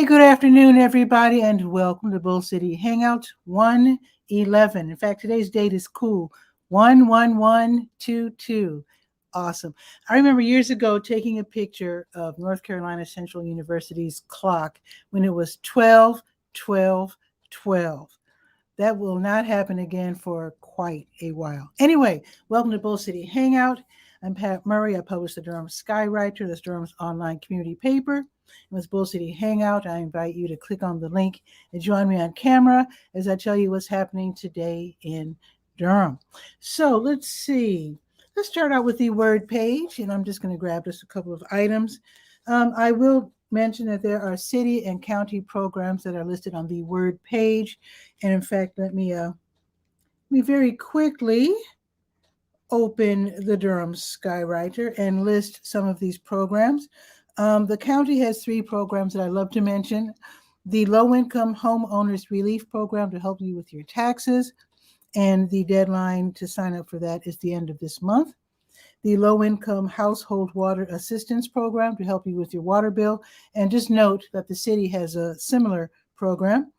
Hey, good afternoon, everybody, and welcome to Bull City Hangout 111. In fact, today's date is cool 11122. Awesome. I remember years ago taking a picture of North Carolina Central University's clock when it was 12, 12, 12. That will not happen again for quite a while. Anyway, welcome to Bull City Hangout. I'm Pat Murray. I publish the Durham Skywriter, that's Durham's online community paper. And with Bull City Hangout, I invite you to click on the link and join me on camera as I tell you what's happening today in Durham. So let's see. Let's start out with the word page, and I'm just going to grab just a couple of items. I will mention that there are city and county programs that are listed on the word page. And in fact, let me very quickly open the Durham Skywriter and list some of these programs. The county has 3 programs that I love to mention. The Low-Income Homeowners Relief Program to help you with your taxes, and the deadline to sign up for that is the end of this month. The Low-Income Household Water Assistance Program to help you with your water bill, and just note that the city has a similar program.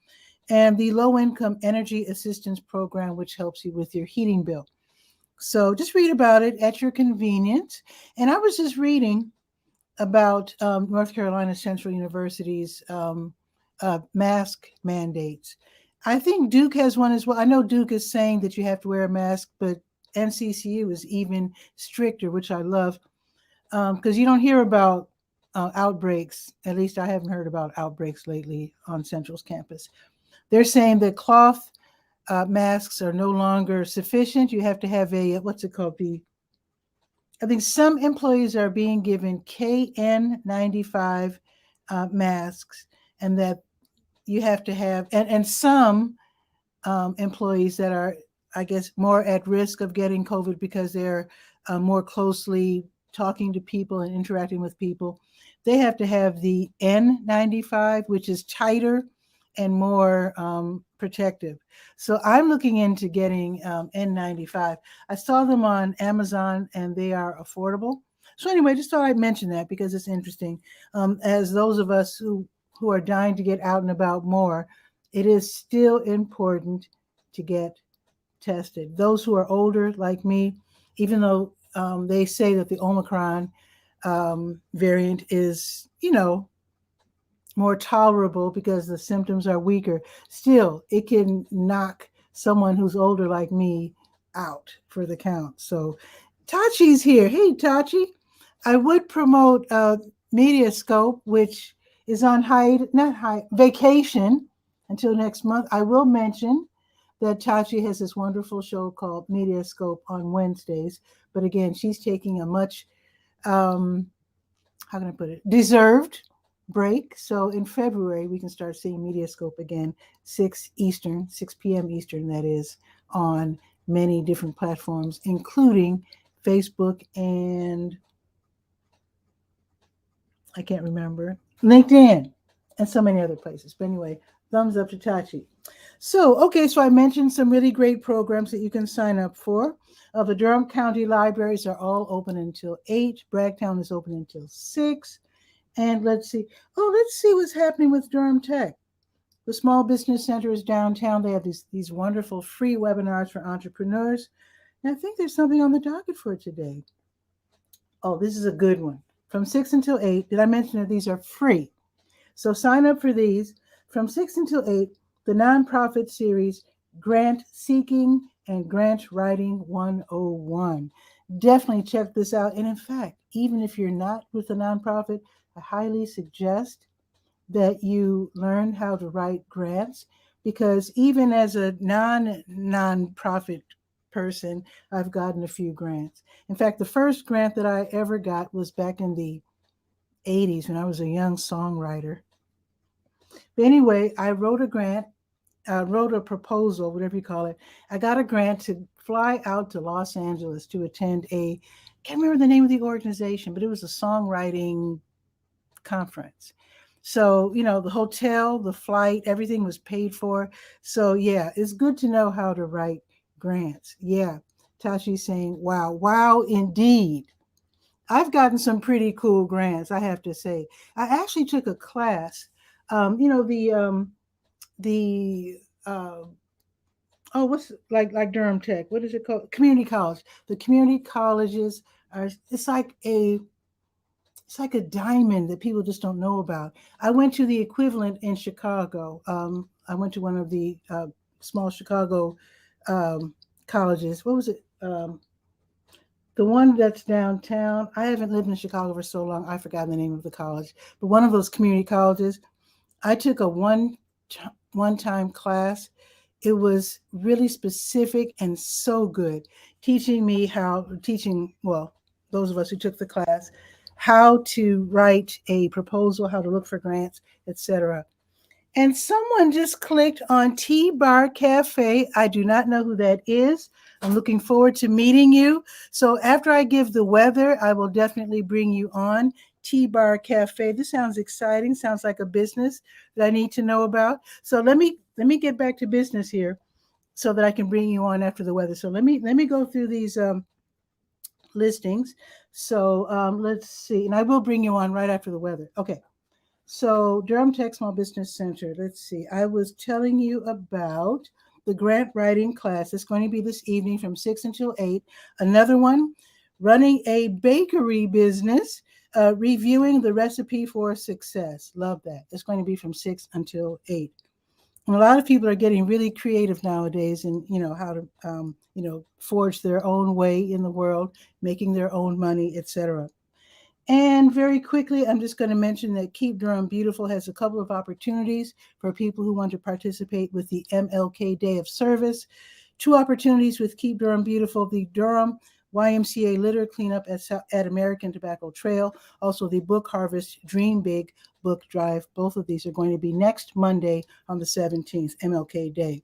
And the Low-Income Energy Assistance Program, which helps you with your heating bill. So just read about it at your convenience. And I was just reading about North Carolina Central University's mask mandates. I think Duke has one as well. I know Duke is saying that you have to wear a mask, but NCCU is even stricter, which I love, because you don't hear about outbreaks. At least I haven't heard about outbreaks lately on Central's campus. They're saying that cloth masks are no longer sufficient. You have to have a, what's it called? I think some employees are being given KN95 masks, and that you have to have, and some employees that are, I guess, more at risk of getting COVID because they're more closely talking to people and interacting with people, they have to have the N95, which is tighter and more protective. So I'm looking into getting N95. I saw them on Amazon and they are affordable. So anyway, just thought I'd mention that because it's interesting. As those of us who are dying to get out and about more, it is still important to get tested. Those who are older like me, even though they say that the Omicron variant is, more tolerable because the symptoms are weaker, still it can knock someone who's older like me out for the count. So Tachi's here. Hey Tachi, I would promote Mediascope, which is on vacation until next month. I will mention that Tachi has this wonderful show called Mediascope on Wednesdays, but again, she's taking a much how can I put it, deserved break. So in February, we can start seeing Mediascope again, 6 p.m. Eastern, that is, on many different platforms, including Facebook and I can't remember, LinkedIn, and so many other places. But anyway, thumbs up to Tachi. So I mentioned some really great programs that you can sign up for. The Durham County libraries are all open until 8. Bragtown is open until 6. And let's see what's happening with Durham Tech. The Small Business Center is downtown. They have these wonderful free webinars for entrepreneurs. And I think there's something on the docket for today. Oh, this is a good one. From 6 until 8. Did I mention that these are free? So sign up for these. From 6 until 8, the nonprofit series, Grant Seeking and Grant Writing 101. Definitely check this out. And in fact, even if you're not with a nonprofit, I highly suggest that you learn how to write grants, because even as a nonprofit person, I've gotten a few grants. In fact, the first grant that I ever got was back in the 80s when I was a young songwriter. But anyway, I wrote a proposal, whatever you call it. I got a grant to fly out to Los Angeles to attend can't remember the name of the organization, but it was a songwriting conference. So, the hotel, the flight, everything was paid for. So yeah, it's good to know how to write grants. Yeah. Tashi's saying, wow, indeed. I've gotten some pretty cool grants, I have to say. I actually took a class You know, the oh, what's like Durham Tech? What is it called? Community college. The community colleges are. It's like a diamond that people just don't know about. I went to the equivalent in Chicago. I went to one of the small Chicago um, colleges. What was it? The one that's downtown. I haven't lived in Chicago for so long. I forgot the name of the college. But one of those community colleges. I took a one time class. It was really specific and so good, teaching well, those of us who took the class, how to write a proposal, how to look for grants, etc. And someone just clicked on Tea Bar Cafe. I do not know who that is. I'm looking forward to meeting you. So after I give the weather, I will definitely bring you on Tea Bar Cafe. This sounds exciting. Sounds like a business that I need to know about. So let me get back to business here so that I can bring you on after the weather. So let me go through these listings. So let's see, and I will bring you on right after the weather. Okay. So Durham Tech Small Business Center. Let's see. I was telling you about the grant writing class. It's going to be this evening from 6 until 8. Another one, running a bakery business, reviewing the recipe for success. Love that. It's going to be from 6 until 8. And a lot of people are getting really creative nowadays and how to forge their own way in the world, making their own money, etc. And very quickly, I'm just going to mention that Keep Durham Beautiful has a couple of opportunities for people who want to participate with the MLK Day of Service. 2 opportunities with Keep Durham Beautiful: the Durham YMCA litter cleanup at American Tobacco Trail, also the Book Harvest Dream Big book drive. Both of these are going to be next Monday on the 17th, MLK Day.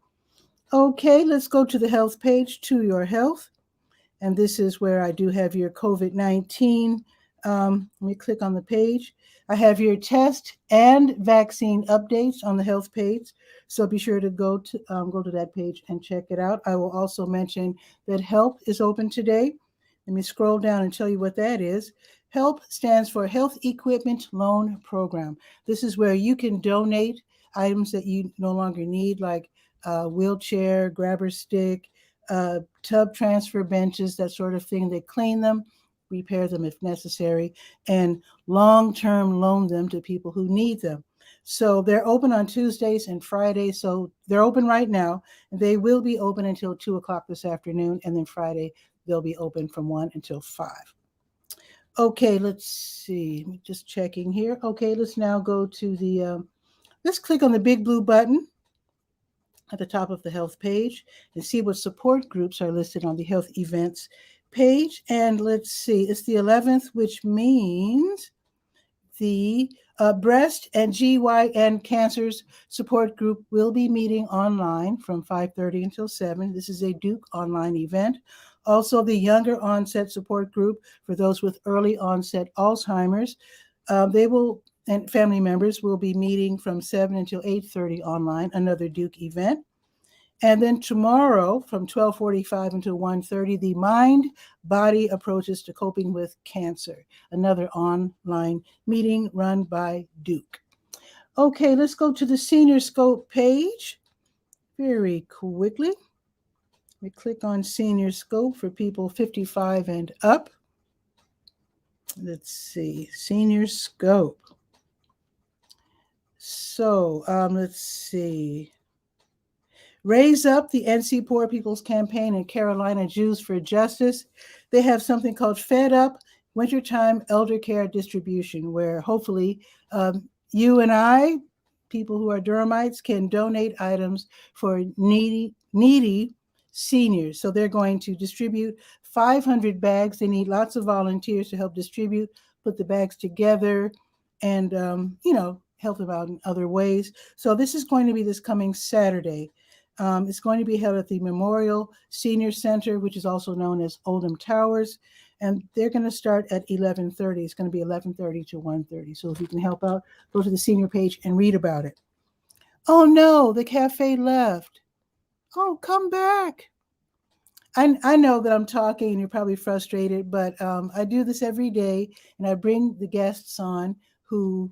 Okay, let's go to the health page, To Your Health. And this is where I do have your COVID-19. Let me click on the page. I have your test and vaccine updates on the health page. So be sure to go to that page and check it out. I will also mention that HELP is open today. Let me scroll down and tell you what that is. HELP stands for Health Equipment Loan Program. This is where you can donate items that you no longer need, like a wheelchair, grabber stick, tub transfer benches, that sort of thing. They clean them, repair them if necessary, and long-term loan them to people who need them. So they're open on Tuesdays and Fridays. So they're open right now. They will be open until 2 o'clock this afternoon. And then Friday, they'll be open from 1 until 5. Okay, let's see. Just checking here. Okay, let's now go to let's click on the big blue button at the top of the health page and see what support groups are listed on the health events page. And let's see, it's the 11th, which means the breast and GYN cancers support group will be meeting online from 5:30 until 7. This is a Duke online event. Also, the younger onset support group for those with early onset Alzheimer's, and family members will be meeting from 7 until 8:30 online, another Duke event. And then tomorrow from 12:45 until 1:30, the Mind-Body Approaches to Coping with Cancer, another online meeting run by Duke. Okay, let's go to the Senior Scope page very quickly. We click on Senior Scope for people 55 and up. Let's see, Senior Scope. So let's see. Raise Up, the NC Poor People's Campaign and Carolina Jews for Justice. They have something called Fed Up Wintertime Elder Care Distribution, where hopefully you and I, people who are Durhamites, can donate items for needy seniors. So they're going to distribute 500 bags. They need lots of volunteers to help distribute, put the bags together, and help them out in other ways. So this is going to be this coming Saturday. It's going to be held at the Memorial Senior Center, which is also known as Oldham Towers, and they're going to start at 11:30. It's going to be 11:30 to 1:30. So if you can help out, go to the senior page and read about it. Oh no, the cafe left. Oh, come back. I know that I'm talking and you're probably frustrated, but I do this every day, and I bring the guests on who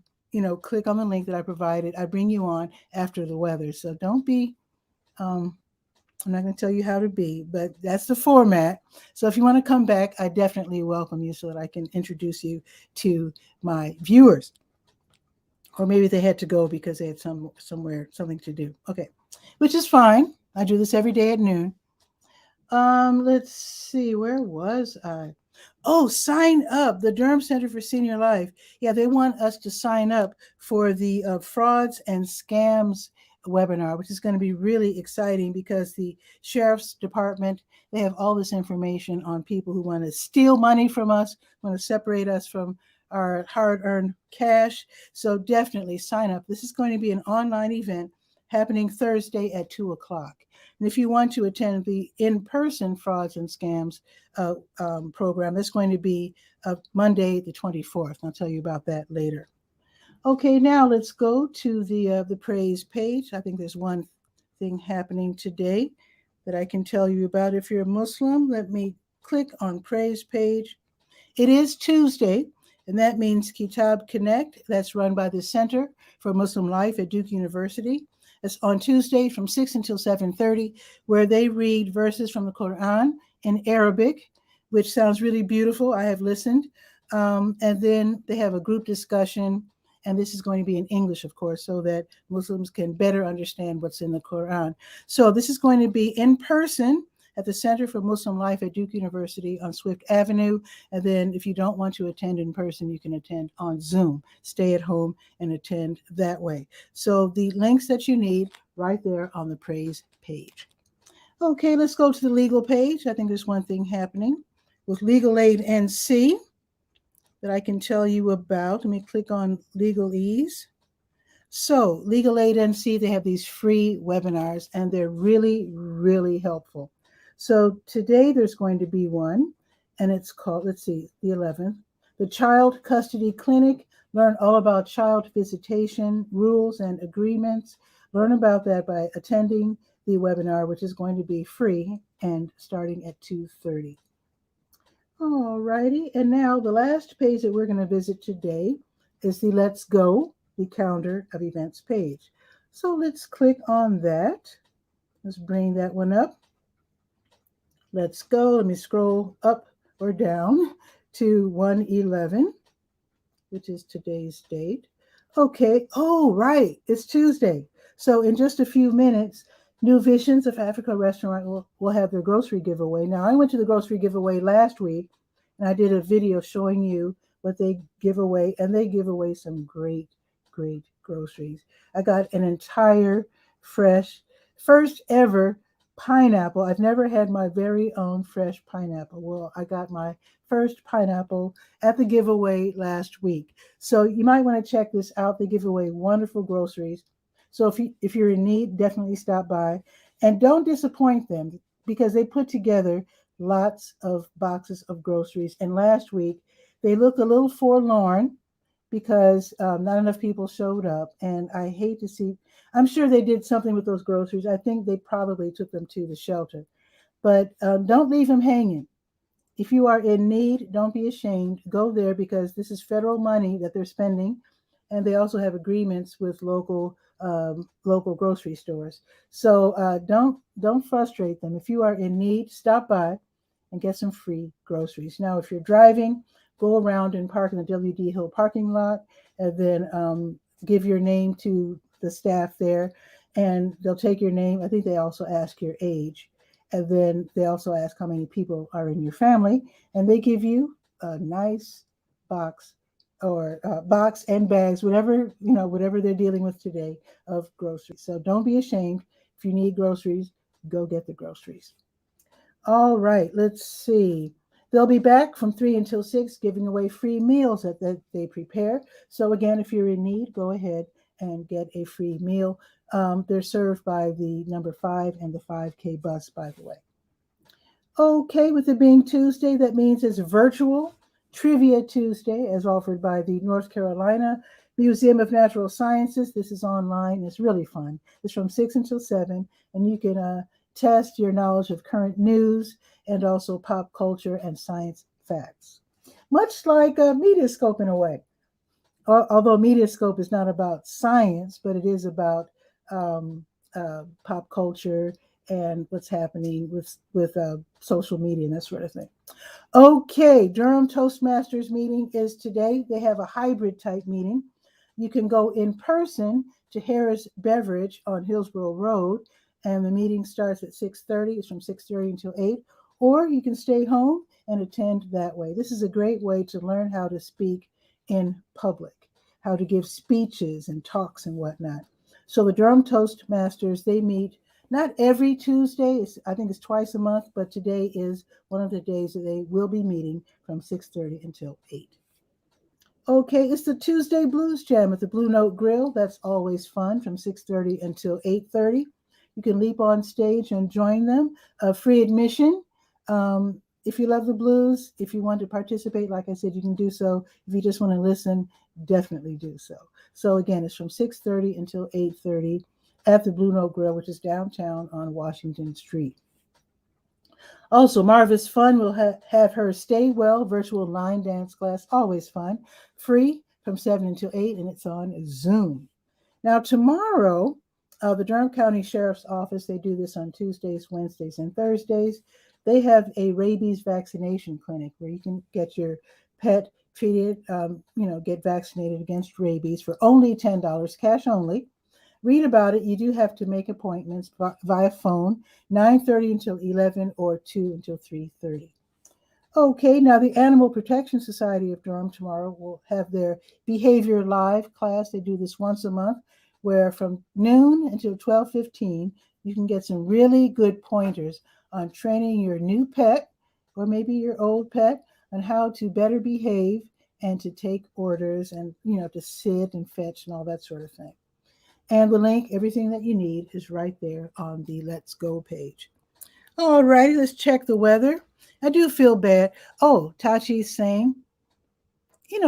click on the link that I provided. I bring you on after the weather. So don't be, I'm not going to tell you how to be, but that's the format. So if you want to come back, I definitely welcome you so that I can introduce you to my viewers. Or maybe they had to go because they had something to do. Okay, which is fine. I do this every day at noon. Let's see, where was I? Oh, sign up. The Durham Center for Senior Life. Yeah, they want us to sign up for the frauds and scams webinar, which is going to be really exciting because the sheriff's department, they have all this information on people who want to steal money from us, want to separate us from our hard-earned cash. So definitely sign up. This is going to be an online event happening Thursday at 2:00. And if you want to attend the in-person frauds and scams program, that's going to be Monday the 24th. I'll tell you about that later. Okay, now let's go to the praise page. I think there's one thing happening today that I can tell you about. If you're a Muslim, let me click on praise page. It is Tuesday, and that means Kitab Connect. That's run by the Center for Muslim Life at Duke University. It's on Tuesday from 6 until 7:30, where they read verses from the Quran in Arabic, which sounds really beautiful. I have listened. And then they have a group discussion, and this is going to be in English, of course, so that Muslims can better understand what's in the Quran. So this is going to be in person at the Center for Muslim Life at Duke University on Swift Avenue. And then if you don't want to attend in person, you can attend on Zoom. Stay at home and attend that way. So the links that you need right there on the praise page. Okay, let's go to the legal page. I think there's one thing happening with Legal Aid NC that I can tell you about. Let me click on Legalese. So Legal Aid NC, they have these free webinars, and they're really, really helpful. So today there's going to be one, and it's called, let's see, the 11th, the Child Custody Clinic. Learn all about child visitation, rules and agreements. Learn about that by attending the webinar, which is going to be free and starting at 2:30. All righty, and now the last page that we're going to visit today is the Let's Go, the calendar of events page. So let's click on that. Let's bring that one up. Let's go. Let me scroll up or down to 1/11, which is today's date. Okay. Oh, right. It's Tuesday. So in just a few minutes, New Visions of Africa restaurant will have their grocery giveaway. Now, I went to the grocery giveaway last week, and I did a video showing you what they give away, and they give away some great groceries. I got an entire fresh, first ever pineapple. I've never had my very own fresh pineapple. Well, I got my first pineapple at the giveaway last week. So you might want to check this out. They give away wonderful groceries. So if you're in need, definitely stop by. And don't disappoint them because they put together lots of boxes of groceries. And last week, they looked a little forlorn because not enough people showed up. And I hate to see, I'm sure they did something with those groceries. I think they probably took them to the shelter. But don't leave them hanging. If you are in need, don't be ashamed. Go there because this is federal money that they're spending. And they also have agreements with local grocery stores. So don't frustrate them. If you are in need, stop by and get some free groceries. Now, if you're driving, go around and park in the W.D. Hill parking lot, and then give your name to the staff there, and they'll take your name. I think they also ask your age, and then they also ask how many people are in your family, and they give you a nice box or box and bags, whatever they're dealing with today of groceries. So don't be ashamed. If you need groceries, go get the groceries. All right, let's see. They'll be back from 3 until 6 giving away free meals that they prepare. So again, if you're in need, go ahead and get a free meal. They're served by the number 5 and the 5K bus, by the way. Okay, with it being Tuesday, that means it's virtual Trivia Tuesday as offered by the North Carolina Museum of Natural Sciences. This is online. It's really fun. It's from 6 until 7, and you can test your knowledge of current news and also pop culture and science facts, much like Media Scope in a way. although Mediascope is not about science, but it is about pop culture and what's happening with social media and that sort of thing. Okay, Durham Toastmasters meeting is today. They have a hybrid type meeting. You can go in person to Harris Beverage on Hillsborough Road, and the meeting starts at 6:30. It's from 6:30 until 8, or you can stay home and attend that way. This is a great way to learn how to speak in public, how to give speeches and talks and whatnot. So the Durham Toastmasters, they meet not every Tuesday. I think it's twice a month, but today is one of the days that they will be meeting from 6:30 until 8. Okay, it's the Tuesday Blues Jam at the Blue Note Grill. That's always fun from 6:30 until 8:30. You can leap on stage and join them. Free admission. If you love the blues, if you want to participate, like I said, you can do so. If you just want to listen, definitely do so. So again, it's from 6:30 until 8:30 at the Blue Note Grill, which is downtown on Washington Street. Also, Marvis Fun will have her Stay Well virtual line dance class, always fun, free from 7 until 8, and it's on Zoom. Now, tomorrow, the Durham County Sheriff's Office, they do this on Tuesdays, Wednesdays, and Thursdays. They have a rabies vaccination clinic where you can get your pet treated, get vaccinated against rabies for only $10, cash only. Read about it. You do have to make appointments via phone, 9:30 until 11 or 2 until 3:30. Okay, now the Animal Protection Society of Durham tomorrow will have their Behavior Live class. They do this once a month, where from noon until 12:15, you can get some really good pointers on training your new pet, or maybe your old pet, on how to better behave and to take orders and, to sit and fetch and all that sort of thing. And the link, everything that you need, is right there on the Let's Go page. All righty, let's check the weather. I do feel bad. Oh, Tachi's saying,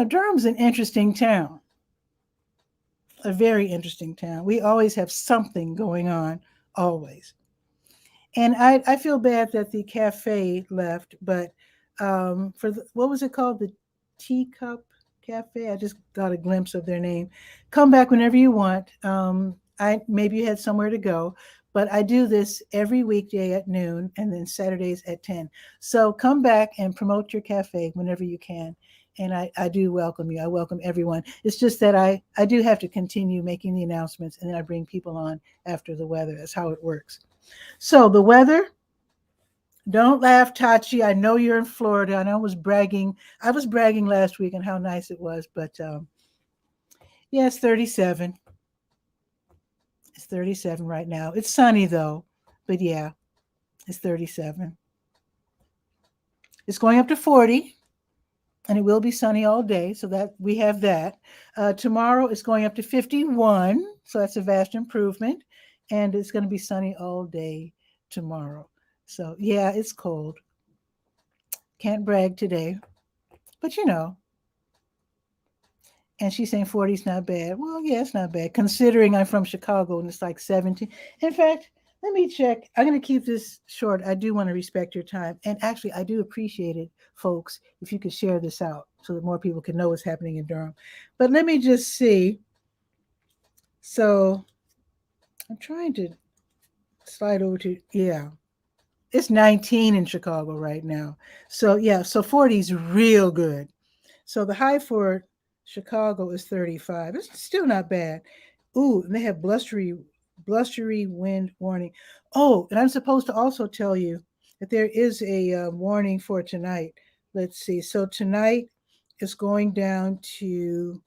Durham's an interesting town, a very interesting town. We always have something going on, always. And I feel bad that the cafe left, but what was it called? The Teacup Cafe. I just got a glimpse of their name. Come back whenever you want. Maybe you had somewhere to go, but I do this every weekday at noon and then Saturdays at 10. So come back and promote your cafe whenever you can. And I do welcome you. I welcome everyone. It's just that I do have to continue making the announcements, and then I bring people on after the weather. That's how it works. So the weather. Don't laugh, Tachi. I know you're in Florida. I know I was bragging last week on how nice it was, but yeah, it's 37. It's 37 right now. It's sunny though, but yeah, it's 37. It's going up to 40, and it will be sunny all day, so that we have that. Tomorrow it's going up to 51, so that's a vast improvement, and it's going to be sunny all day tomorrow. So yeah, it's cold. Can't brag today, but And she's saying 40 is not bad. Well, yeah, it's not bad, considering I'm from Chicago and it's like 17. In fact, let me check. I'm going to keep this short. I do want to respect your time. And actually, I do appreciate it, folks, if you could share this out so that more people can know what's happening in Durham. But let me just see. So I'm trying to slide over to, yeah. It's 19 in Chicago right now. So yeah, so 40 is real good. So the high for Chicago is 35. It's still not bad. Ooh, and they have blustery wind warning. Oh, and I'm supposed to also tell you that there is a warning for tonight. Let's see. So tonight is going down to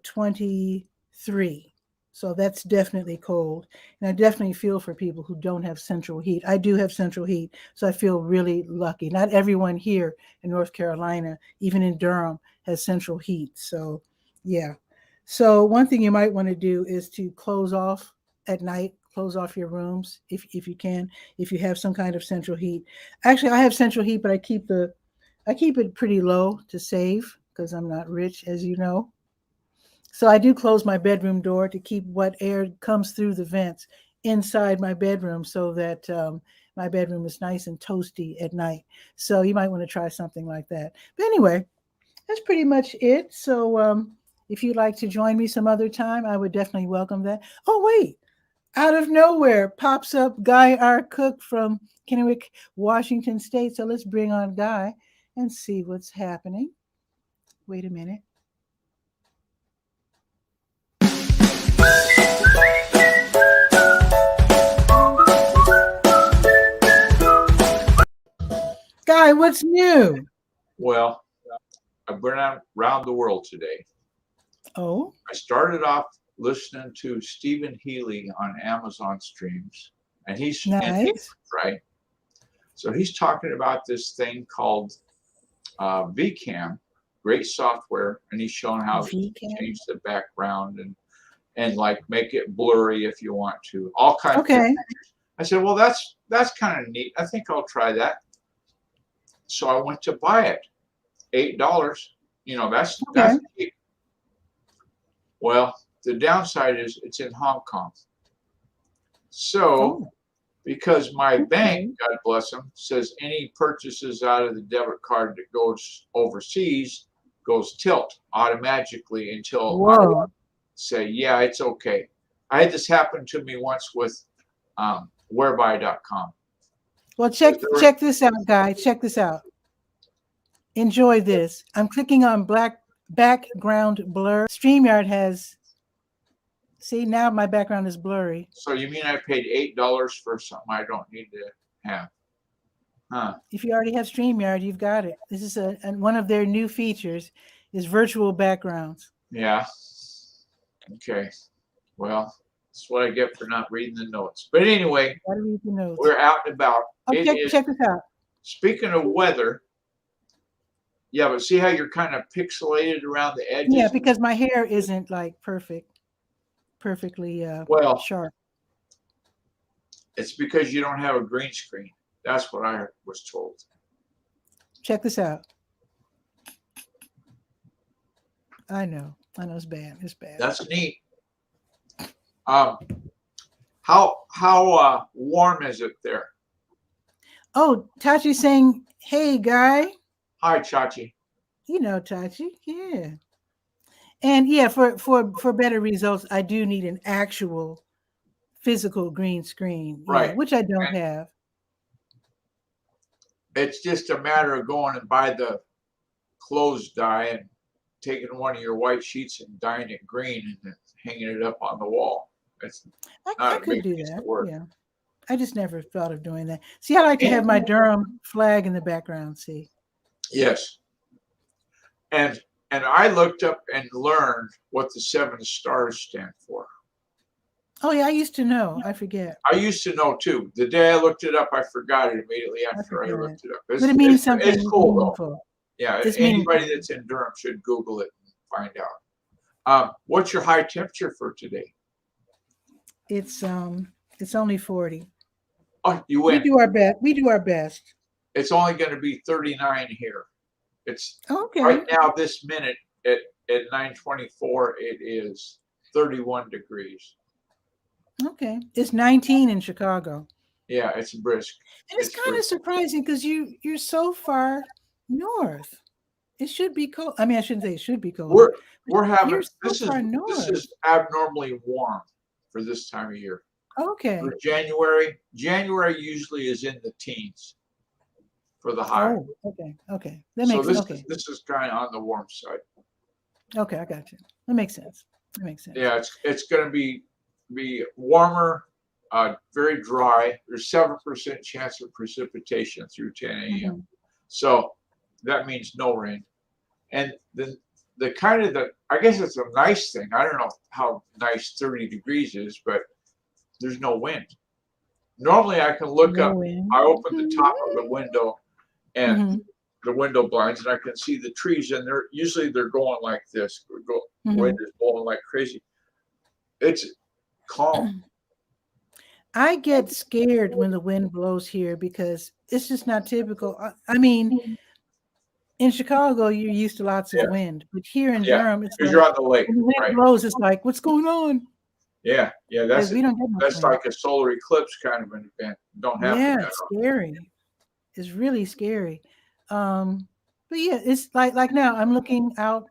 23. So that's definitely cold. And I definitely feel for people who don't have central heat. I do have central heat, so I feel really lucky. Not everyone here in North Carolina, even in Durham, has central heat. So yeah. So one thing you might want to do is to close off at night, close off your rooms if you can, if you have some kind of central heat. Actually, I have central heat, but I keep it pretty low to save because I'm not rich, as you know. So I do close my bedroom door to keep what air comes through the vents inside my bedroom so that my bedroom is nice and toasty at night. So you might want to try something like that. But anyway, that's pretty much it. So if you'd like to join me some other time, I would definitely welcome that. Oh, wait. Out of nowhere pops up Guy, our cook from Kennewick, Washington State. So let's bring on Guy and see what's happening. Wait a minute. Guy, what's new? Well, I've been around the world today. Oh, I started off listening to Stephen Healy on Amazon streams, and he's nice. right. So he's talking about this thing called VCam, great software, and he's showing how to change the background and like make it blurry if you want to, all kinds of things. I said, well, that's kind of neat. I think I'll try that. So I went to buy it, $8. You know, that's cheap. Well, the downside is it's in Hong Kong. So because my bank, God bless them, says any purchases out of the debit card that goes overseas goes tilt automatically until I say, yeah, it's okay. I had this happen to me once with whereby.com. Well, check this out, Guy. Check this out. Enjoy this. I'm clicking on black background blur. StreamYard has, see, now my background is blurry. So you mean I paid $8 for something I don't need to have? Huh. If you already have StreamYard, you've got it. This is one of their new features is virtual backgrounds. Yeah. Okay. Well, that's what I get for not reading the notes. But anyway, we're out and about. Check this out. Speaking of weather, yeah, but see how you're kind of pixelated around the edges? Yeah, because my hair isn't like perfectly sharp. It's because you don't have a green screen. That's what I was told. Check this out. I know it's bad. It's bad. That's neat. How warm is it there? Oh, Tachi's saying, hey, Guy. Hi, Chachi. You know Tachi, yeah. And yeah, for better results, I do need an actual physical green screen, right? Which I don't have. It's just a matter of going and buy the clothes dye and taking one of your white sheets and dyeing it green and then hanging it up on the wall. I could do that. Yeah, I just never thought of doing that. See, I like to have my Durham flag in the background. See. Yes. And I looked up and learned what the 7 stars stand for. Oh yeah, I used to know. I forget. I used to know too. The day I looked it up, I forgot it immediately after I looked it up. But it means something. It's cool though. Yeah, anybody that's in Durham should Google it and find out. What's your high temperature for today? It's only 40. Oh, you win. We do our best. It's only going to be 39 here. It's okay. Right now, this minute at 9:24, it is 31 degrees. Okay, it's 19 in Chicago. Yeah, it's brisk. And it's kind of surprising because you're so far north. It should be cold. I mean, I shouldn't say it should be cold. We're having this is abnormally warm for this time of year. Okay. For January usually is in the teens for the high. Oh, okay. That makes sense. This is kind of on the warm side. Okay, I got you. That makes sense. Yeah, it's going to be warmer, very dry. There's 7% chance of precipitation through 10 a.m. Mm-hmm. So that means no rain. And then I guess it's a nice thing. I don't know how nice 30 degrees is, but there's no wind. Normally I can look up, I open the top of the window and the window blinds and I can see the trees and they're going like this. Wind is blowing like crazy. It's calm. I get scared when the wind blows here because it's just not typical. I mean, in Chicago, you're used to lots of wind, but here in Durham, it's like, you're on the lake. When the wind blows, it's like, what's going on? Yeah, that's like a solar eclipse kind of an event. Don't have it's scary. It's really scary. But yeah, it's like now I'm looking out.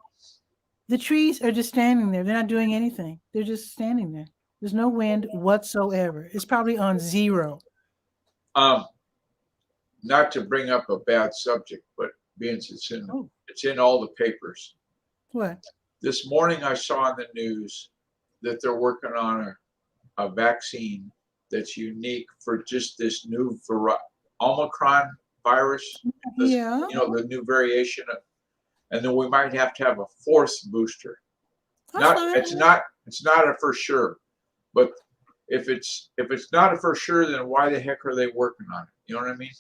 The trees are just standing there. They're not doing anything. They're just standing there. There's no wind whatsoever. It's probably on zero. Um, Not to bring up a bad subject, but being Oh, it's in all the papers. what? This morning I saw on the news that they're working on a vaccine that's unique for just this new Omicron virus. This, Yeah. the new variation of, and then we might have to have a fourth booster. That's fine. It's not a for sure, but if it's not a for sure, then why the heck are they working on it? You know what I mean?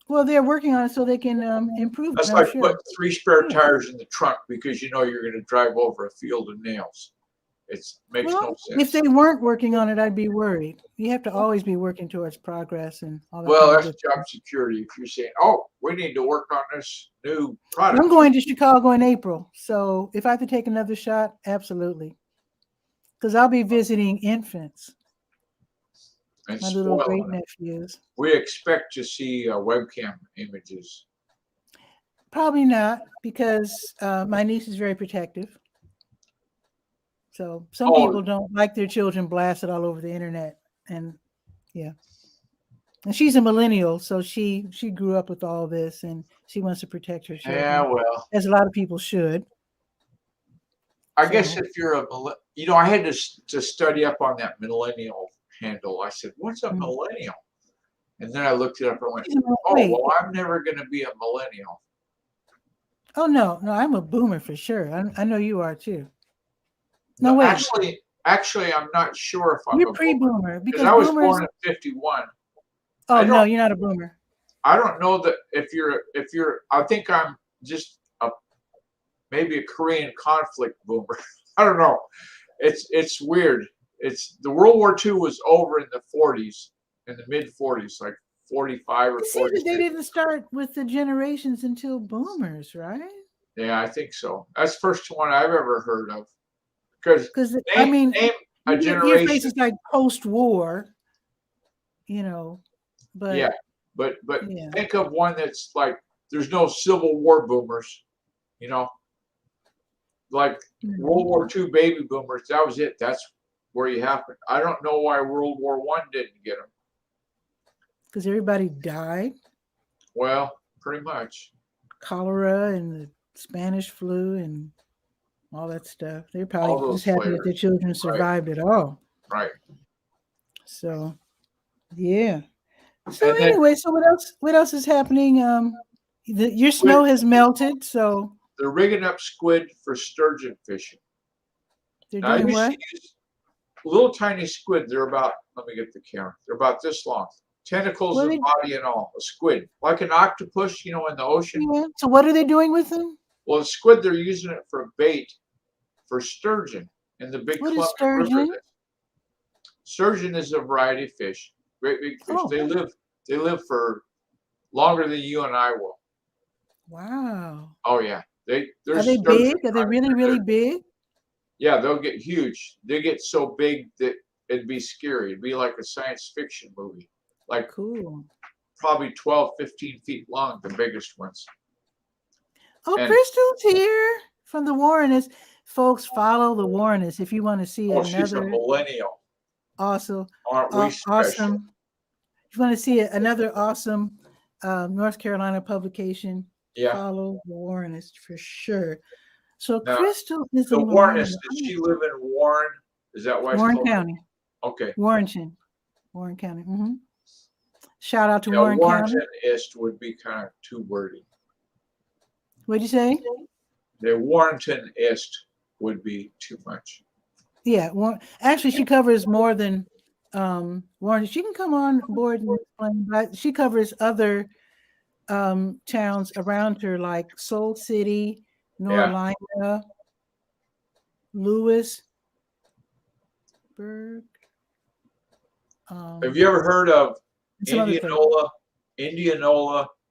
Well, they're working on it so they can improve That's it, like I'm sure. putting 3 spare tires in the trunk because you're going to drive over a field of nails. It makes no sense. If they weren't working on it, I'd be worried. You have to always be working towards progress and all that. Well, that's job security. If you're saying, "Oh, we need to work on this new product," I'm going to Chicago in April, so if I have to take another shot, absolutely, because I'll be visiting infants, and my little great spoiling it. nephews. We expect to see webcam images. Probably not, because my niece is very protective. So some people don't like their children blasted all over the internet, and yeah. And she's a millennial, so she grew up with all this, and she wants to protect her children. Yeah, well, as a lot of people should. I guess if you're I had to study up on that millennial handle. I said, "What's a millennial?" And then I looked it up and went, "Oh, well, I'm never going to be a millennial." Oh no, I'm a boomer for sure. I know you are too. No, wait. Actually, I'm not sure if I'm You're pre-boomer because I was born in '51. Oh no, you're not a boomer. I don't know that if you're. I think I'm just maybe a Korean conflict boomer. I don't know. It's weird. It's the World War II was over in the 40s, in the mid 40s, like 45 or 40. They didn't start with the generations until boomers, right? Yeah, I think so. That's the first one I've ever heard of. Because name a generation. Your face is like post-war, but yeah, but think of one that's like there's no Civil War boomers, like World War II baby boomers. That was it. That's where you happened. I don't know why World War I didn't get them. Because everybody died. Well, pretty much. Cholera and the Spanish flu and all that stuff. They're probably just happy that their children survived it all. Right. So, yeah. So anyway, so what else is happening? Your snow has melted, so they're rigging up squid for sturgeon fishing. They're doing what? Little tiny squid. They're about. Let me get the camera. They're about this long. Tentacles and body and all. A squid, like an octopus, in the ocean. Yeah. So what are they doing with them? Well, the squid, they're using it for bait for sturgeon in the big Columbia River. Sturgeon is a variety of fish, great big fish. Oh. They live for longer than you and I will. Wow. Oh yeah. Are they big? Are they really, really big? Yeah, they'll get huge. They get so big that it'd be scary. It'd be like a science fiction movie. Like cool. Probably 12, 15 feet long, the biggest ones. Oh, Crystal's here from the Warrenists. Folks, follow the Warrenists if you want to see another. She's a millennial. Awesome. Aren't we awesome. If you want to see another awesome North Carolina publication, follow the Warrenists for sure. So now, Crystal is the Warrenist. Did she live in Warren? Is that why? Warren County. Okay. Warrenton. Warren County. Mm-hmm. Shout out to Warren County. Warrenton-ist would be kind of too wordy. What'd you say? The Warrenton-ist would be too much. Yeah. Actually, she covers more than Warren. She can come on board and explain, but she covers other towns around her, like Soul City, Norlina, Lewisburg. Have you ever heard of Indianola,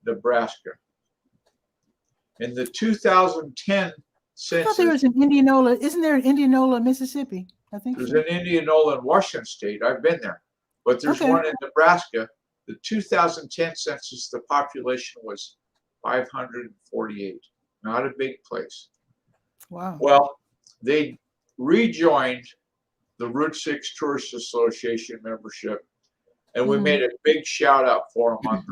Nebraska? In the 2010 census, I thought there was an Indianola. Isn't there an Indianola, Mississippi? I think there's an Indianola in Washington State. I've been there, but there's one in Nebraska. The 2010 census, the population was 548. Not a big place. Wow. Well, they rejoined the Route 6 Tourist Association membership, and we made a big shout out for them on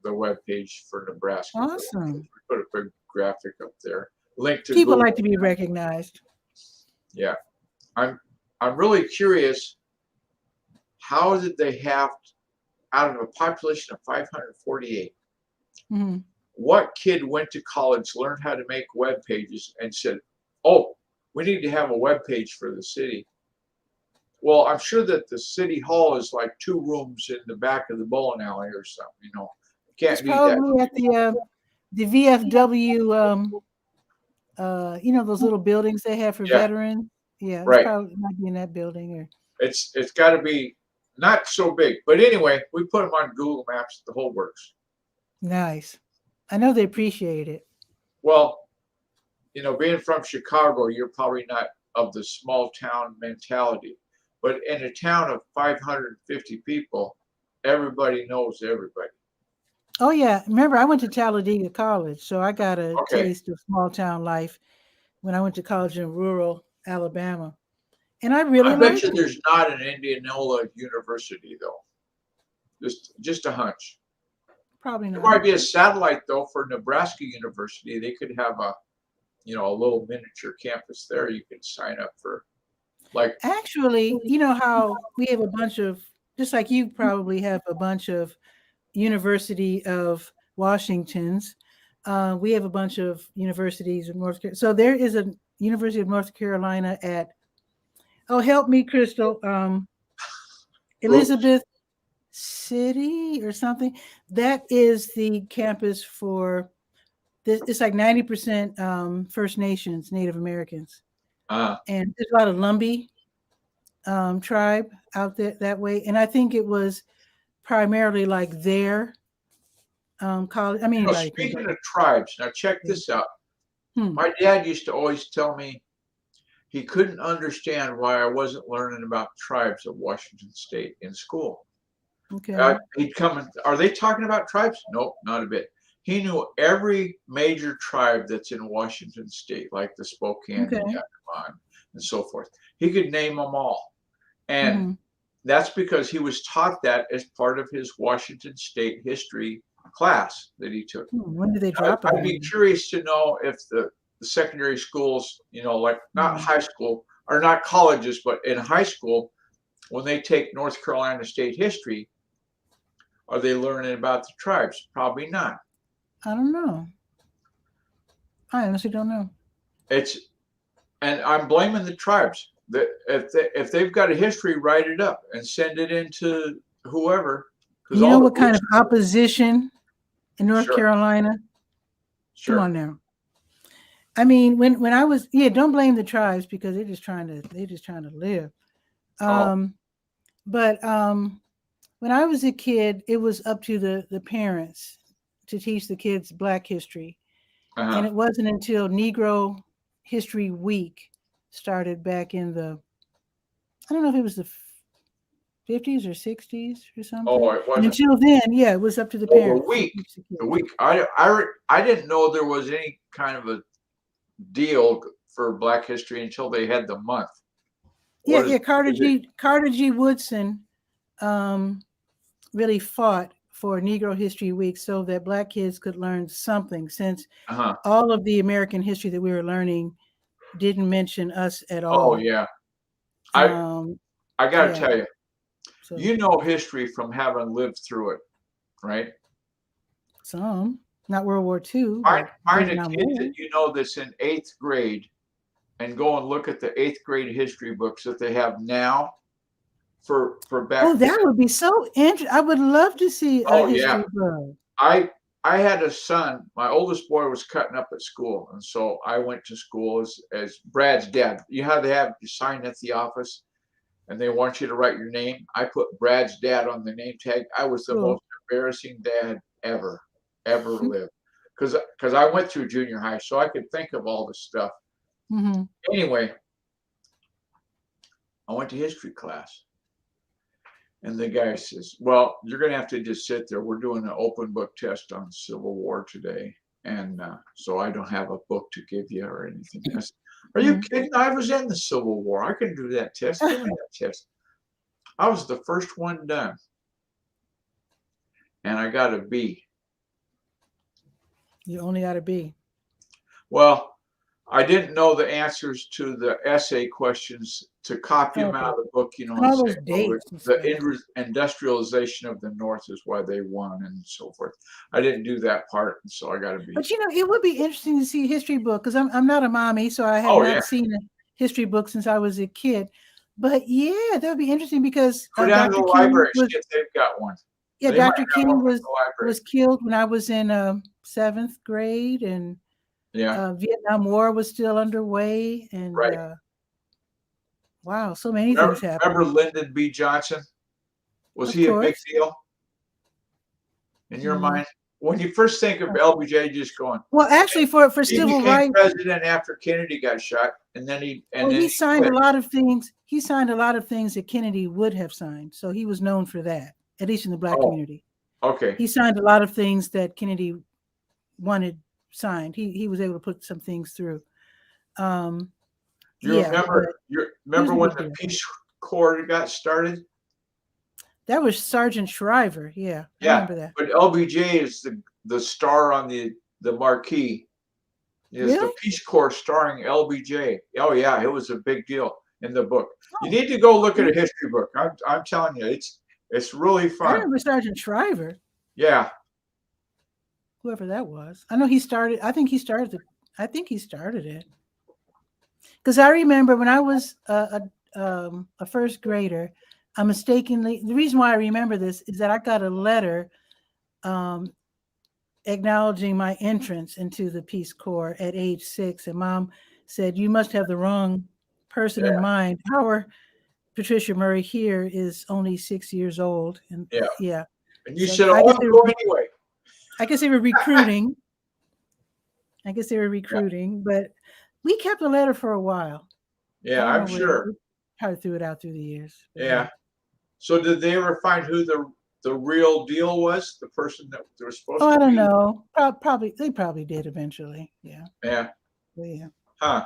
the webpage for Nebraska. Awesome. We put a big graphic up there. Link to People Google. like to be recognized. Yeah. I'm really curious, how did they have, out of a population of 548, what kid went to college, learned how to make web pages, and said, oh, we need to have a web page for the city? Well, I'm sure that the city hall is like 2 rooms in the back of the bowling alley or something, you know. Can't It's be that. probably at the VFW, you know, those little buildings they have for veterans. Yeah, it's Right. probably might be in that building. Or It's got to be not so big. But anyway, we put them on Google Maps. The whole works. nice. I know they appreciate it. Well, you know, being from Chicago, you're probably not of the small town mentality. But in a town of 550 people, everybody knows everybody. Oh yeah, remember I went to Talladega College, so I got a Okay. taste of small town life when I went to college in rural Alabama, and I really I bet liked you it. there's not an Indianola University, though. Just a hunch. Probably There not. might be a satellite, though, for Nebraska University. They could have a little miniature campus there. You could sign up for, like. Actually, you know how we have a bunch of, just like you probably have a bunch of University of Washingtons. We have a bunch of universities in North Carolina. So there is a University of North Carolina at, oh, help me, Crystal, Elizabeth City or something. That is the campus for this. It's like 90% First Nations, Native Americans. And there's a lot of Lumbee tribe out there that way. And I think it was primarily like their college. I mean, Speaking of tribes, now check this out. My dad used to always tell me he couldn't understand why I wasn't learning about tribes of Washington State in school. Okay. He'd come and, are they talking about tribes? Nope, not a bit. He knew every major tribe that's in Washington State, like the Spokane, the Yakima, and so forth. He could name them all. And that's because he was taught that as part of his Washington State history class that he took. When did they drop it? I'd be curious to know if the secondary schools, like not high school or not colleges, but in high school, when they take North Carolina State history, are they learning about the tribes? Probably not. I don't know. I honestly don't know. And I'm blaming the tribes. That if they've got a history, write it up and send it into whoever. You know what kind of opposition in North Carolina? Sure. Come on now. I mean, when I was, don't blame the tribes because they're just trying to live. But when I was a kid, it was up to the parents to teach the kids Black history. And it wasn't until Negro History Week started back in the, I don't know if it was the 50s or 60s or something. Oh, it wasn't. And until then, it was up to the parents. A week. I didn't know there was any kind of a deal for Black history until they had the month. Carter G. Woodson really fought for Negro History Week so that Black kids could learn something, since all of the American history that we were learning didn't mention us at all. Oh yeah. I gotta tell you, you know history from having lived through it, right? Some, not World War II. Find a kid that you know that's in 8th grade and go and look at the 8th grade history books that they have now for back. Oh, that would be so interesting. I would love to see a history book. I had a son. My oldest boy was cutting up at school, and so I went to school as Brad's dad. You had to have you sign at the office, and they want you to write your name. I put Brad's dad on the name tag. I was the most embarrassing dad ever lived, because I went through junior high, so I could think of all this stuff. Anyway, I went to history class. And the guy says, well, you're going to have to just sit there. We're doing an open book test on the Civil War today. And so I don't have a book to give you or anything. I said, are you kidding? I was in the Civil War. I can do that test. Give me that test. I was the first one done. And I got a B. You only got a B. Well, I didn't know the answers to the essay questions to copy them out of the book, you know, all and those say, dates. the industrialization of the North is why they won and so forth. I didn't do that part, and so I got to be. But you know, it would be interesting to see a history book because I'm not a mommy, so I have not seen a history book since I was a kid. But yeah, that would be interesting because Go down to the library. They've got one. Yeah, Dr. King was killed when I was in 7th grade, and Vietnam War was still underway, and wow, so many things happened. Remember Lyndon B. Johnson? Was he a big deal in your mind? When you first think of LBJ, just going. Well, actually, for civil rights, president after Kennedy got shot, and then he signed a lot of things. He signed a lot of things that Kennedy would have signed, so he was known for that, at least in the Black community. Okay. He signed a lot of things that Kennedy wanted signed. He was able to put some things through. Remember when the Peace Corps got started? That was Sergeant Shriver. Yeah, I remember that. But LBJ is the star on the marquee. Is the Peace Corps starring LBJ? Oh yeah, it was a big deal in the book. You need to go look at a history book. I'm telling you, it's really fun. I remember Sergeant Shriver. Yeah. Whoever that was. I know he started. I think he started it. Because I remember when I was a first grader, the reason why I remember this is that I got a letter acknowledging my entrance into the Peace Corps at age 6. And Mom said, you must have the wrong person in mind. Our Patricia Murray here is only 6 years old. And And you said, I'm going anyway. I guess they were recruiting. But we kept the letter for a while. Yeah, I'm sure. Probably threw it out through the years. Yeah. So did they ever find who the real deal was? The person that they were supposed to be? I don't know. They probably did eventually. Yeah. Yeah. Yeah. Huh.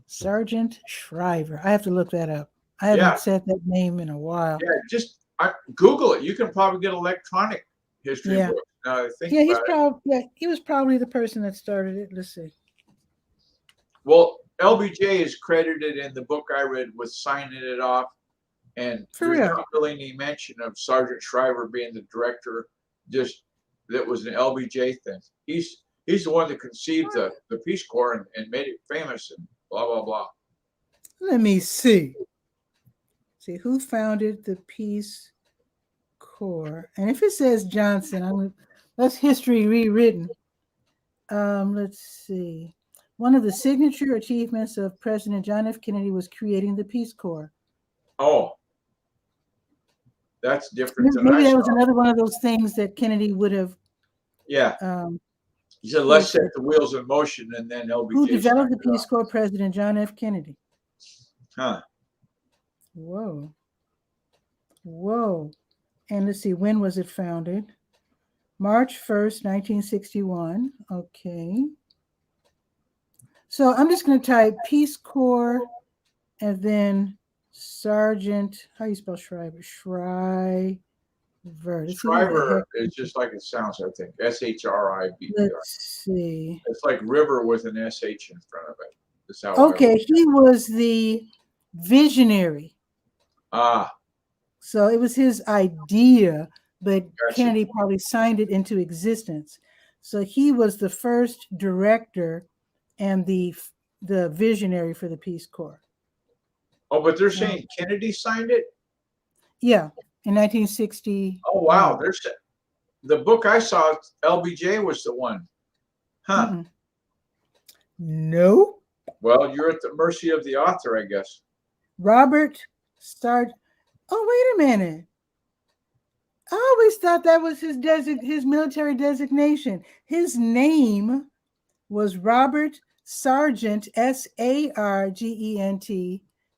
Sergeant Shriver. I have to look that up. I haven't said that name in a while. Yeah, just Google it. You can probably get electronic history books. Now I think he was probably the person that started it. Let's see. Well, LBJ is credited in the book I read with signing it off, and there's not really any mention of Sergeant Shriver being the director. Just that was an LBJ thing. He's the one that conceived the Peace Corps and made it famous and blah blah blah. Let me see. See who founded the Peace Corps, and if it says Johnson, that's history rewritten. Let's see. One of the signature achievements of President John F. Kennedy was creating the Peace Corps. Oh, that's different. Maybe that was another one of those things that Kennedy would have. Yeah. He said, let's set the wheels in motion, and then LBJ. Who developed the Peace Corps? President John F. Kennedy. Huh. Whoa. And let's see, when was it founded? March 1st, 1961. Okay. So I'm just going to type Peace Corps and then Sergeant, how do you spell Shriver? Shriver. Shriver is just like it sounds, I think. SHRIVER. Let's see. It's like river with an SH in front of it. That's how he was the visionary. So it was his idea, but Kennedy probably signed it into existence. So he was the first director and the visionary for the Peace Corps. Oh, but they're saying Kennedy signed it? Yeah, in 1960. Oh, wow. The book I saw, LBJ was the one. Huh. Mm-hmm. No. Well, you're at the mercy of the author, I guess. Robert Sargent. Oh, wait a minute. I always thought that was his military designation. His name was Robert Sargent, Sargent,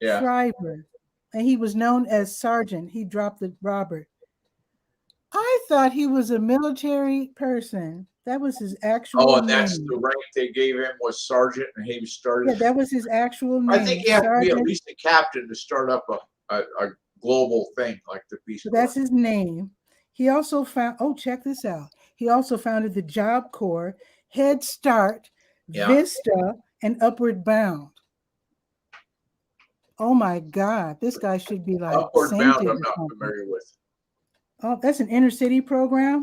Shriver. And he was known as Sergeant. He dropped the Robert. I thought he was a military person. That was his Oh, actual and that's the name. rank they gave him was sergeant, and he started. Yeah, that was his actual I name. think you have to be at Sergeant. least a captain to start up a global thing like the Peace So Corps. that's his name. He also found, oh, check this out. He also founded the Job Corps, Head Start, Yeah. Vista, and Upward Bound. Oh my God, this guy should be like Upward Bound, sainted I'm or not something. familiar with. Oh, that's an inner city program.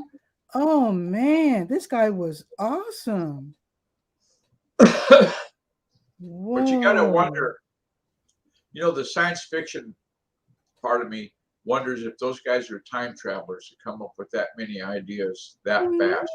Oh man, this guy was awesome. Whoa. But you got to wonder, the science fiction part of me wonders if those guys are time travelers to come up with that many ideas that fast.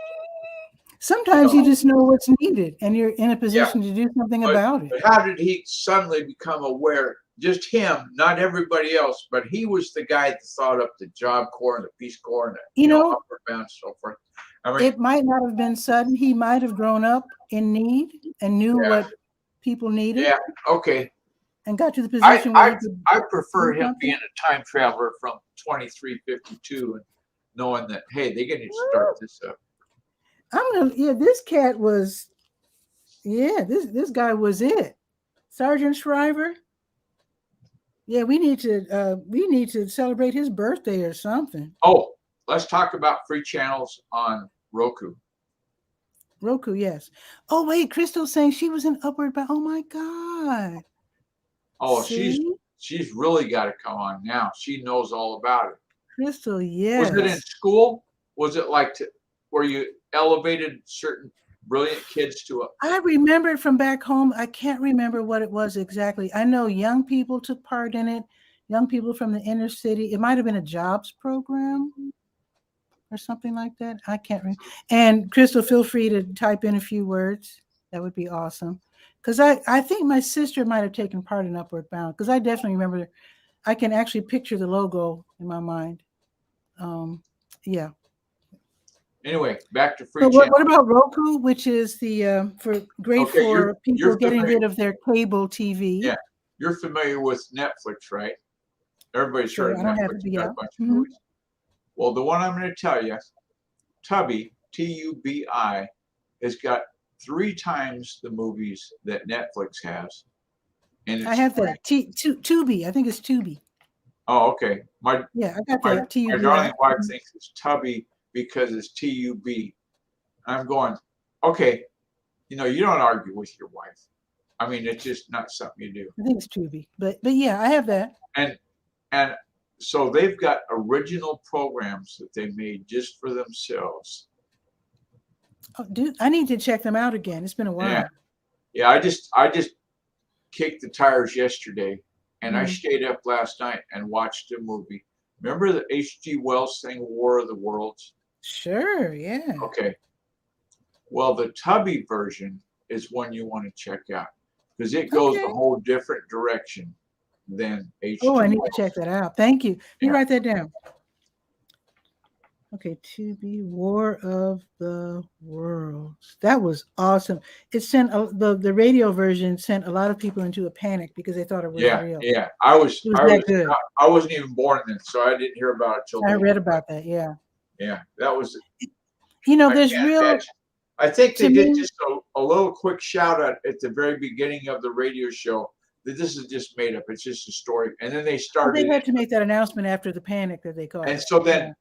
Sometimes you just know what's needed and you're in a position to do something But about it. how did he suddenly become aware? Just him, not everybody else, but he was the guy that thought up the Job Corps and the Peace Corps and the, Upward Bound and so forth. I mean, it might not have been sudden. He might have grown up in need and knew what people needed. Yeah, okay. And got to the position where I prefer him being a time traveler from 2352 and knowing that, hey, they're going to start this up. This cat was, this guy was it. Sergeant Shriver. Yeah, we need to celebrate his birthday or something. Oh, let's talk about free channels on Roku. Roku, yes. Oh wait, Crystal's saying she was in Upward Bound. Oh my God. Oh, she's really got to come on now. She knows all about it. Crystal, yes. Was it in school? Was it like where you elevated certain brilliant kids to a? I remember it from back home. I can't remember what it was exactly. I know young people took part in it. Young people from the inner city. It might have been a jobs program or something like that. I can't remember. And Crystal, feel free to type in a few words. That would be awesome. Because I think my sister might have taken part in Upward Bound. Because I definitely remember. I can actually picture the logo in my mind. Yeah. Anyway, back to free. So what about Roku, which is the for people getting rid of their cable TV? Yeah, you're familiar with Netflix, right? Everybody's heard of I don't Netflix. have to be Got a bunch of movies. Well, the one I'm going to tell you, Tubi, Tubi, has got 3 times the movies that Netflix has. And I have that Tubi. I think it's Tubi. Oh, okay. I got that. My darling wife thinks it's Tubi because it's Tubi. I'm going, okay. You don't argue with your wife. I mean, it's just not something you do. I think it's Tubi, but yeah, I have that. And so they've got original programs that they made just for themselves. Oh, dude, I need to check them out again. It's been a while. Yeah. I just kicked the tires yesterday, and I stayed up last night and watched a movie. Remember the H.G. Wells thing, War of the Worlds? Sure. Yeah. Okay. Well, the Tubi version is one you want to check out because it goes a whole different direction than H.G. Oh, I need Wells. to check that out. Thank you. You write that down. Okay, Tubi, War of the Worlds. That was awesome. It sent the radio version sent a lot of people into a panic because they thought it was real. Yeah. I wasn't even born then, so I didn't hear about it till I read about that. Yeah. Yeah, that was. There's real. Imagine. I think they did just a little quick shout out at the very beginning of the radio show that this is just made up. It's just a story, and then they started. They had to make that announcement after the panic that they caused. And so then,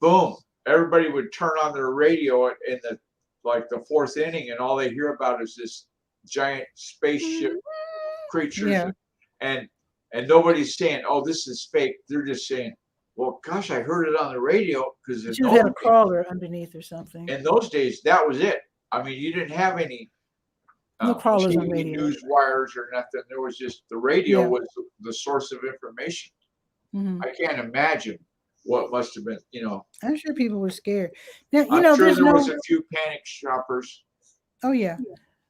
boom! Everybody would turn on their radio in the 4th inning, and all they hear about is this giant spaceship creatures, and nobody's saying, "Oh, this is fake." They're just saying, well, gosh, I heard it on the radio because you had a crawler underneath or something. In those days, that was it. I mean, you didn't have any no crawlers on radio, news wires or nothing. There was just the radio was the source of information. I can't imagine what must have been. I'm sure people were scared. Now, I'm sure there was a few panic shoppers. Oh yeah,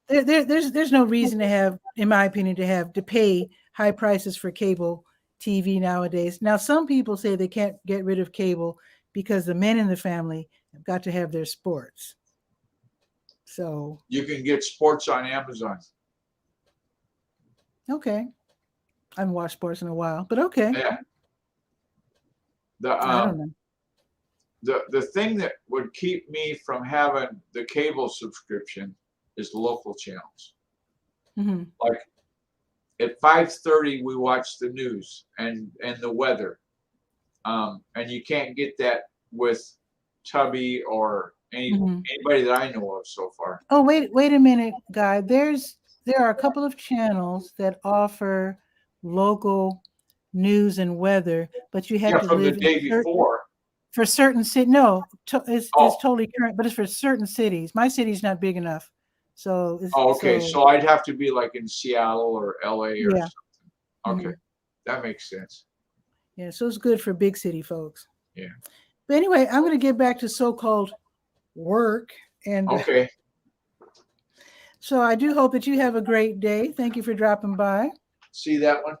there's no reason to have, in my opinion, to pay high prices for cable TV nowadays. Now, some people say they can't get rid of cable because the men in the family have got to have their sports. So you can get sports on Amazon. Okay, I haven't watched sports in a while, but okay. Yeah. I don't know. the thing that would keep me from having the cable subscription is the local channels. Mm-hmm. Like at 5:30 we watch the news and the weather, and you can't get that with Tubby or anybody that I know of so far. Oh, wait a minute, Guy. There are a couple of channels that offer local news and weather, but you have to from the live day before. For certain cities. No, it's Oh. totally current, but it's for certain cities. My city's not big enough, so it's, okay. So I'd have to be like in Seattle or LA or yeah. something. Okay, that makes sense. Yeah, so it's good for big city folks. Yeah. But anyway, I'm going to get back to so-called work. And okay. So I do hope that you have a great day. Thank you for dropping by. See that one?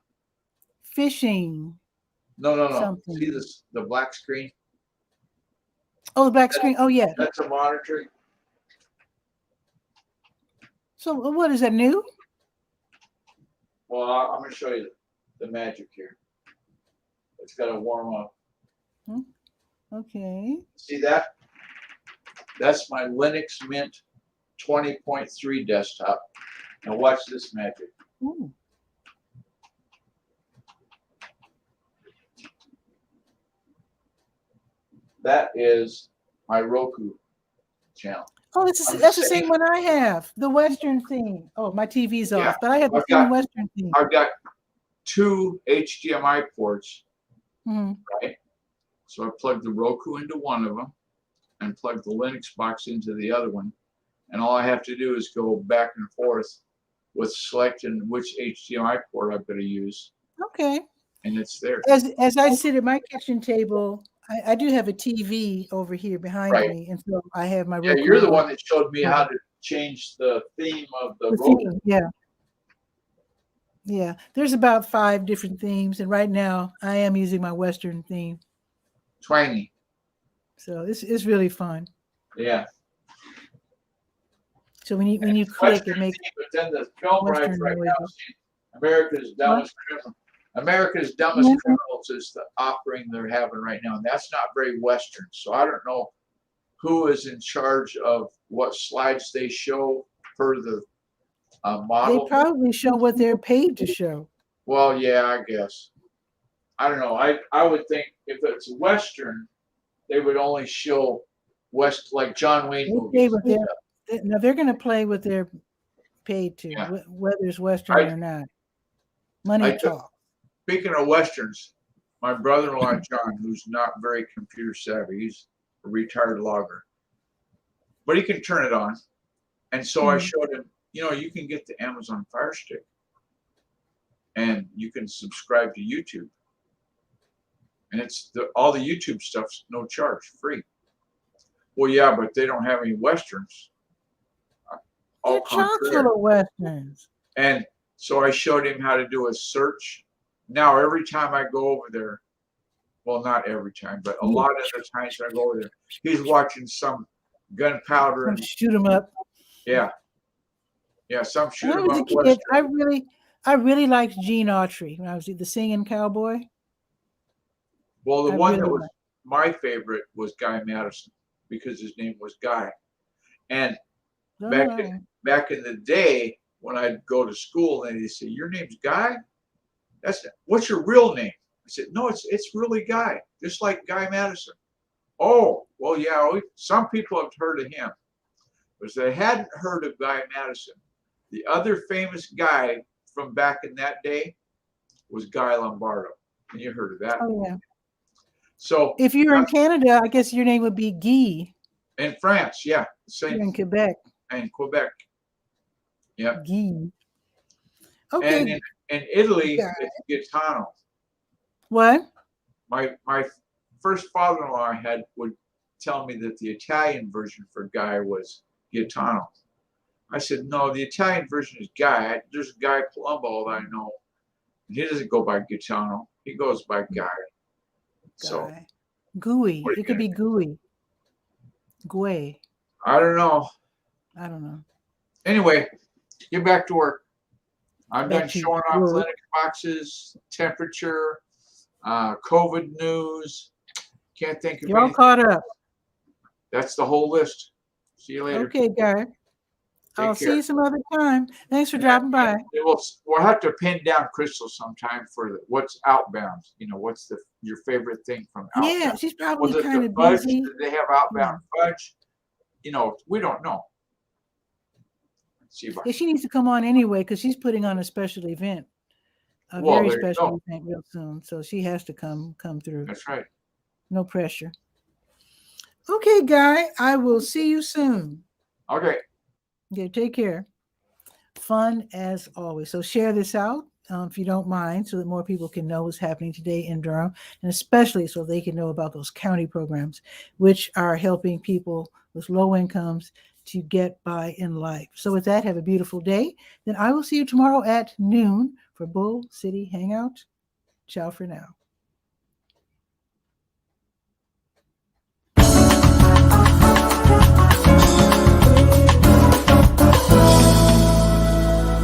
Fishing. No. Something. See the black screen? Oh, the black screen. Oh, yeah. That's a monitor. So what is that, new? Well, I'm going to show you the magic here. It's got to warm up. Okay. See that? That's my Linux Mint 20.3 desktop. Now watch this magic. Ooh. That is my Roku channel. Oh, that's the same one I have. The Western theme. Oh, my TV's off, but I have the same Western theme. I've got 2 HDMI ports, right? So I plug the Roku into one of them and plug the Linux box into the other one. And all I have to do is go back and forth with selecting which HDMI port I'm going to use. Okay. And it's there. As I sit at my kitchen table, I do have a TV over here behind me, and so I have my Roku. Yeah, you're the one that showed me how to change the theme of the Roku. Theme, yeah. Yeah, there's about 5 different themes, and right now I am using my Western theme. Twangy. So it's really fun. Yeah. So when you click, it makes. But then the film right now, America's Dumbest Criminals. America's Dumbest Criminals is the offering they're having right now, and that's not very Western. So I don't know who is in charge of what slides they show per the model. They probably show what they're paid to show. Well, yeah, I guess. I don't know. I would think if it's Western, they would only show like John Wayne movies. Now they're going to play what they're paid to, whether it's Western or not. Money talk. Speaking of Westerns, my brother-in-law, John, who's not very computer savvy, he's a retired logger, but he can turn it on. And so I showed him, you can get the Amazon Fire Stick and you can subscribe to YouTube. And it's all the YouTube stuff's no charge, free. Well, yeah, but they don't have any Westerns. They're chock full of Westerns. And so I showed him how to do a search. Now, every time I go over there, well, not every time, but a lot of the times I go over there, he's watching some gunpowder and shoot 'em up. Yeah, some shoot 'em up. When I was a kid, I really liked Gene Autry when I was the singing cowboy. Well, the one that was my favorite was Guy Madison because his name was Guy, and back in the day when I'd go to school and they'd say, "Your name's Guy? What's your real name?" I said, "No, it's really Guy, just like Guy Madison." Oh, well, yeah, some people have heard of him, but if they hadn't heard of Guy Madison, the other famous guy from back in that day was Guy Lombardo. And you heard of that? Oh, yeah. So if you're in Canada, I guess your name would be Guy. In France, yeah, same. In Quebec. And Quebec, yeah. Guy. Okay. And in Italy, it's Gaetano. What? My first father-in-law I had would tell me that the Italian version for Guy was Gaetano. I said, no, the Italian version is Guy. There's a Guy Palumbo that I know. He doesn't go by Gaetano. He goes by Guy. So Gooey. It could be Gooey. Gway. I don't know. Anyway, get back to work. I'm done showing off Linux boxes, temperature, COVID news. Can't think of You're all anything. caught up. That's the whole list. See you later. Okay, Guy. I'll Take see care. you some other time. Thanks for And dropping by. we'll have to pin down Crystal sometime for what's outbound. You know, what's your favorite thing from outbound? Yeah, she's Was probably it kind the of fudge? busy. Did they have outbound fudge? You know, we don't know. See you. Yeah, she needs to come on anyway because she's putting on a special event, a Well, very there you special go. event real soon. So she has to come through. That's right. No pressure. Okay, Guy, I will see you soon. Okay. Okay, take care. Fun as always. So share this out if you don't mind, so that more people can know what's happening today in Durham, and especially so they can know about those county programs, which are helping people with low incomes to get by in life. So with that, have a beautiful day. Then I will see you tomorrow at noon for Bull City Hangout. Ciao for now.